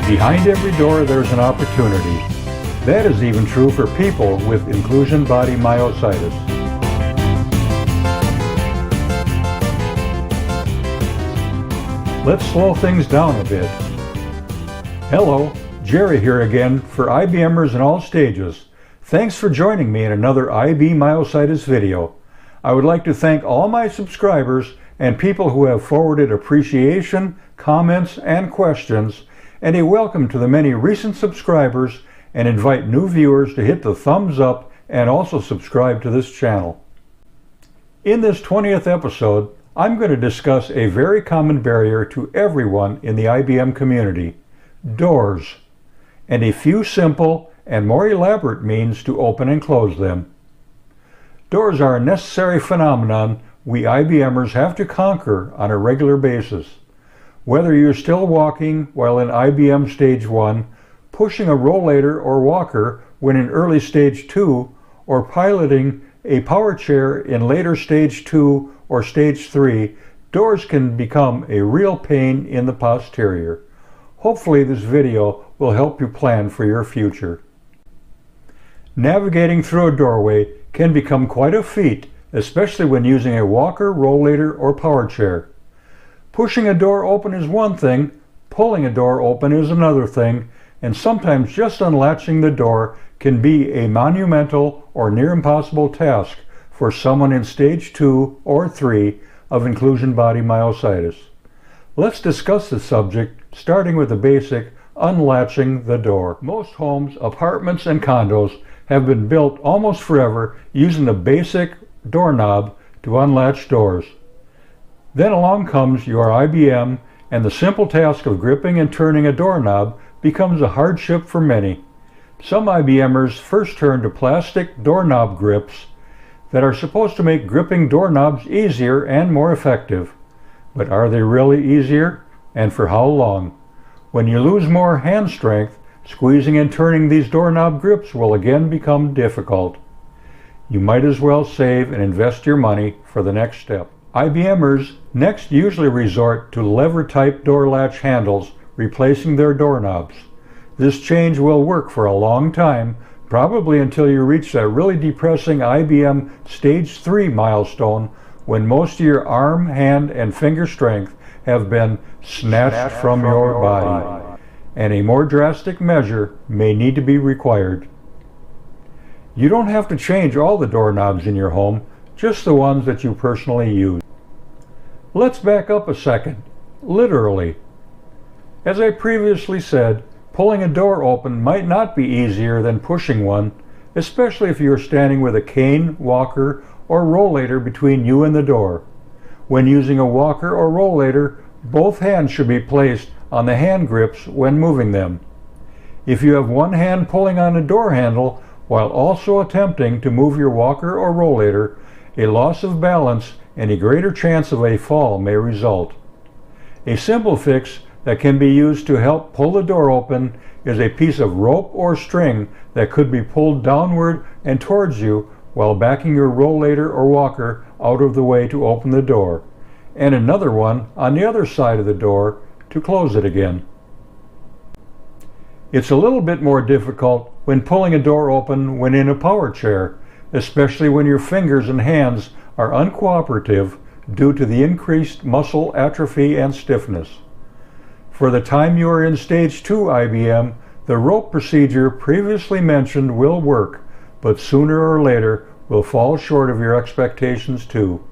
Behind every door there's an opportunity. That is even true for people with inclusion body myositis. Let's slow things down a bit. Hello, Jerry here again for IBM'ers in all stages. Thanks for joining me in another IB Myositis video. I would like to thank all my subscribers and people who have forwarded appreciation, comments, and questions, and a welcome to the many recent subscribers, and invite new viewers to hit the thumbs up and also subscribe to this channel. In this 20th episode, I'm going to discuss a very common barrier to everyone in the IBM community, doors, and a few simple and more elaborate means to open and close them. Doors are a necessary phenomenon we IBM'ers have to conquer on a regular basis. Whether you're still walking while in IBM Stage 1, pushing a rollator or walker when in early Stage 2, or piloting a power chair in later Stage 2 or Stage 3, doors can become a real pain in the posterior. Hopefully this video will help you plan for your future. Navigating through a doorway can become quite a feat, especially when using a walker, rollator, or power chair. Pushing a door open is one thing, pulling a door open is another thing, and sometimes just unlatching the door can be a monumental or near impossible task for someone in Stage 2 or 3 of inclusion body myositis. Let's discuss the subject, starting with the basic unlatching the door. Most homes, apartments, and condos have been built almost forever using the basic doorknob to unlatch doors. Then along comes your IBM, and the simple task of gripping and turning a doorknob becomes a hardship for many. Some IBM'ers first turn to plastic doorknob grips that are supposed to make gripping doorknobs easier and more effective. But are they really easier? And for how long? When you lose more hand strength, squeezing and turning these doorknob grips will again become difficult. You might as well save and invest your money for the next step. IBM'ers next usually resort to lever-type door latch handles, replacing their doorknobs. This change will work for a long time, probably until you reach that really depressing IBM Stage 3 milestone, when most of your arm, hand, and finger strength have been snatched from your body, and a more drastic measure may need to be required. You don't have to change all the doorknobs in your home, just the ones that you personally use. Let's back up a second, literally. As I previously said, pulling a door open might not be easier than pushing one, especially if you're standing with a cane, walker, or rollator between you and the door. When using a walker or rollator, both hands should be placed on the hand grips when moving them. If you have one hand pulling on a door handle while also attempting to move your walker or rollator, a loss of balance and a greater chance of a fall may result. A simple fix that can be used to help pull the door open is a piece of rope or string that could be pulled downward and towards you while backing your rollator or walker out of the way to open the door, and another one on the other side of the door to close it again. It's a little bit more difficult when pulling a door open when in a power chair, especially when your fingers and hands are uncooperative due to the increased muscle atrophy and stiffness. For the time you are in Stage 2 IBM, the rope procedure previously mentioned will work, but sooner or later will fall short of your expectations too.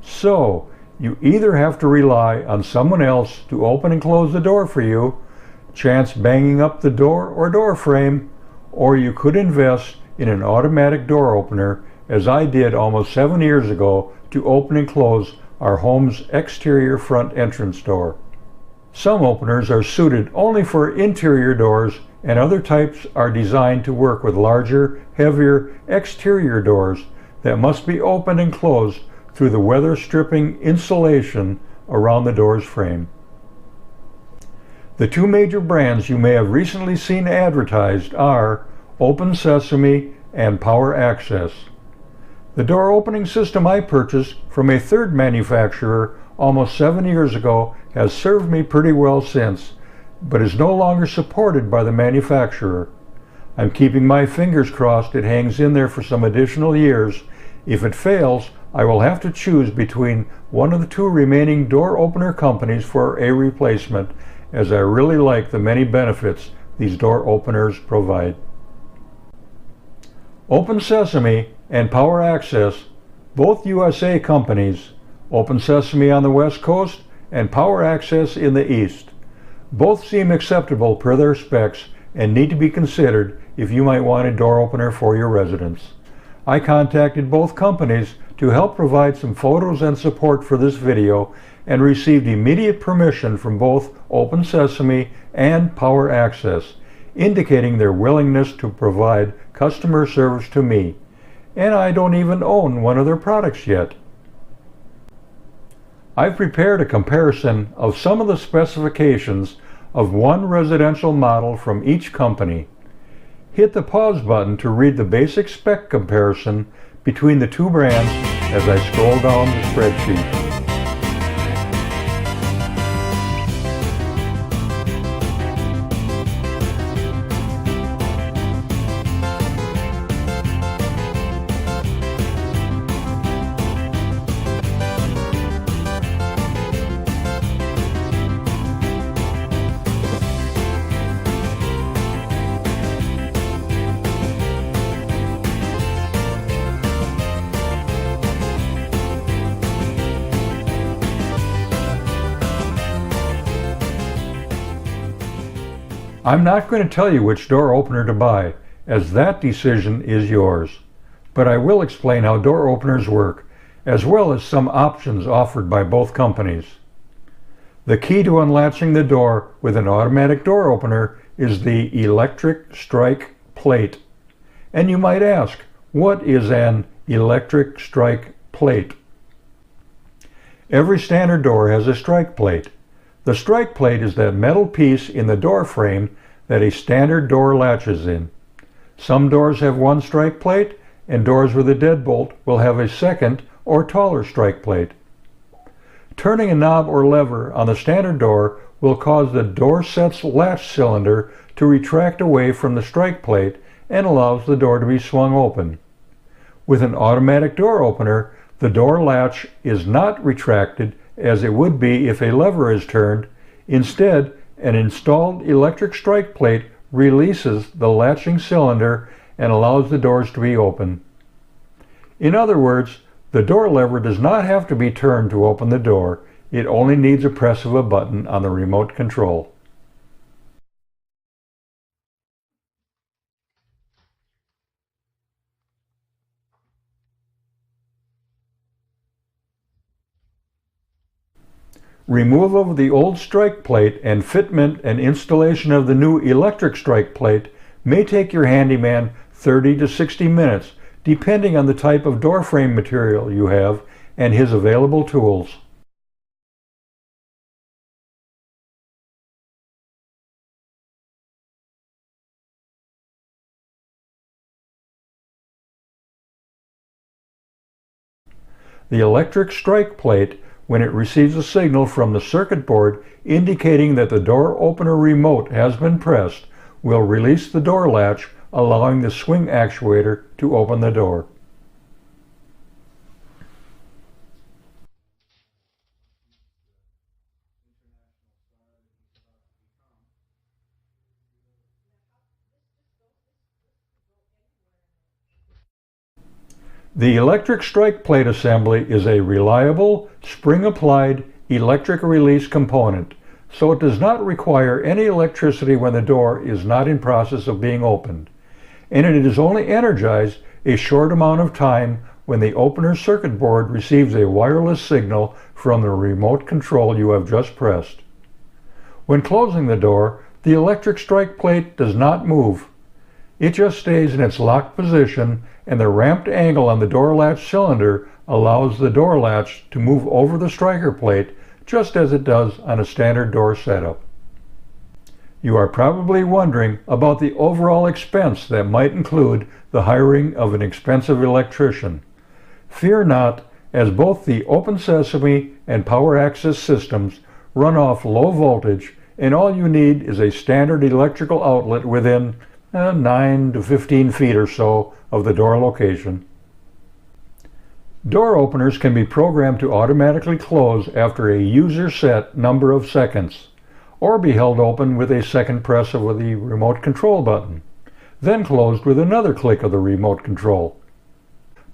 So, you either have to rely on someone else to open and close the door for you, chance banging up the door or door frame, or you could invest in an automatic door opener, as I did almost 7 years ago to open and close our home's exterior front entrance door. Some openers are suited only for interior doors, and other types are designed to work with larger, heavier exterior doors that must be opened and closed through the weather stripping insulation around the door's frame. The two major brands you may have recently seen advertised are Open Sesame and Power Access. The door opening system I purchased from a third manufacturer almost 7 years ago has served me pretty well since, but is no longer supported by the manufacturer. I'm keeping my fingers crossed it hangs in there for some additional years. If it fails, I will have to choose between one of the two remaining door opener companies for a replacement, as I really like the many benefits these door openers provide. Open Sesame and Power Access, both USA companies, Open Sesame on the West Coast and Power Access in the East. Both seem acceptable per their specs and need to be considered if you might want a door opener for your residence. I contacted both companies to help provide some photos and support for this video and received immediate permission from both Open Sesame and Power Access, indicating their willingness to provide customer service to me. And I don't even own one of their products yet. I've prepared a comparison of some of the specifications of one residential model from each company. Hit the pause button to read the basic spec comparison between the two brands as I scroll down the spreadsheet. I'm not going to tell you which door opener to buy, as that decision is yours. But I will explain how door openers work, as well as some options offered by both companies. The key to unlatching the door with an automatic door opener is the electric strike plate. And you might ask, what is an electric strike plate? Every standard door has a strike plate. The strike plate is that metal piece in the door frame that a standard door latches in. Some doors have one strike plate, and doors with a deadbolt will have a second or taller strike plate. Turning a knob or lever on the standard door will cause the door set's latch cylinder to retract away from the strike plate and allows the door to be swung open. With an automatic door opener, the door latch is not retracted as it would be if a lever is turned. Instead, an installed electric strike plate releases the latching cylinder and allows the doors to be open. In other words, the door lever does not have to be turned to open the door. It only needs a press of a button on the remote control. Removal of the old strike plate and fitment and installation of the new electric strike plate may take your handyman 30 to 60 minutes, depending on the type of door frame material you have and his available tools. The electric strike plate, when it receives a signal from the circuit board indicating that the door opener remote has been pressed, will release the door latch, allowing the swing actuator to open the door. The electric strike plate assembly is a reliable, spring-applied electric release component, so it does not require any electricity when the door is not in process of being opened, and it is only energized a short amount of time when the opener circuit board receives a wireless signal from the remote control you have just pressed. When closing the door, the electric strike plate does not move. It just stays in its locked position, and the ramped angle on the door latch cylinder allows the door latch to move over the striker plate just as it does on a standard door setup. You are probably wondering about the overall expense that might include the hiring of an expensive electrician. Fear not, as both the Open Sesame and Power Access systems run off low voltage, and all you need is a standard electrical outlet within 9 to 15 feet or so of the door location. Door openers can be programmed to automatically close after a user-set number of seconds, or be held open with a second press of the remote control button, then closed with another click of the remote control.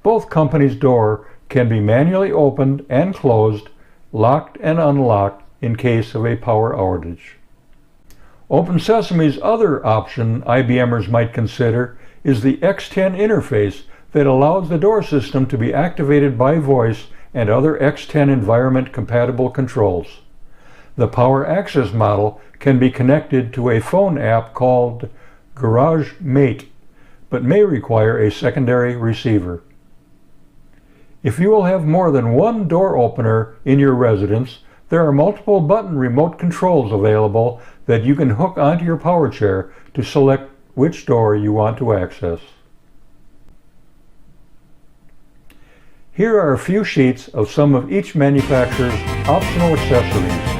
Both companies' door can be manually opened and closed, locked and unlocked in case of a power outage. Open Sesame's other option IBM'ers might consider is the X10 interface that allows the door system to be activated by voice and other X10 environment compatible controls. The Power Access model can be connected to a phone app called Garage Mate, but may require a secondary receiver. If you will have more than one door opener in your residence, there are multiple button remote controls available that you can hook onto your power chair to select which door you want to access. Here are a few sheets of some of each manufacturer's optional accessories.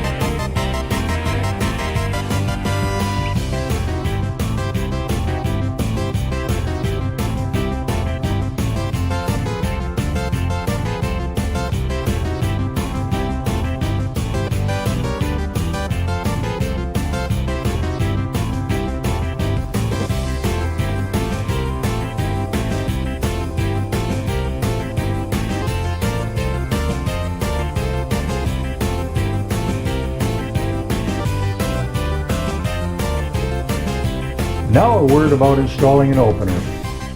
Now a word about installing an opener.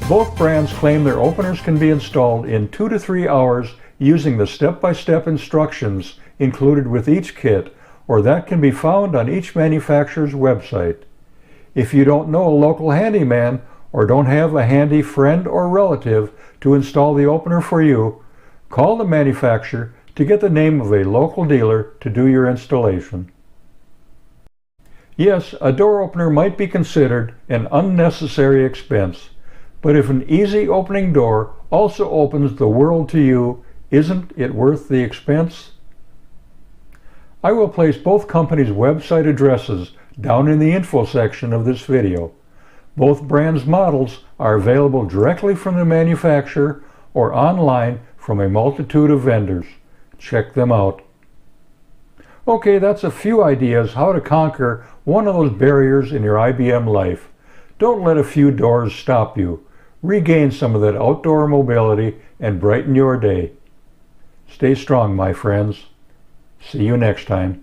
Both brands claim their openers can be installed in 2 to 3 hours using the step-by-step instructions included with each kit, or that can be found on each manufacturer's website. If you don't know a local handyman or don't have a handy friend or relative to install the opener for you, call the manufacturer to get the name of a local dealer to do your installation. Yes, a door opener might be considered an unnecessary expense, but if an easy opening door also opens the world to you, isn't it worth the expense? I will place both companies' website addresses down in the info section of this video. Both brands' models are available directly from the manufacturer or online from a multitude of vendors. Check them out. Okay, that's a few ideas how to conquer one of those barriers in your IBM life. Don't let a few doors stop you. Regain some of that outdoor mobility and brighten your day. Stay strong, my friends. See you next time.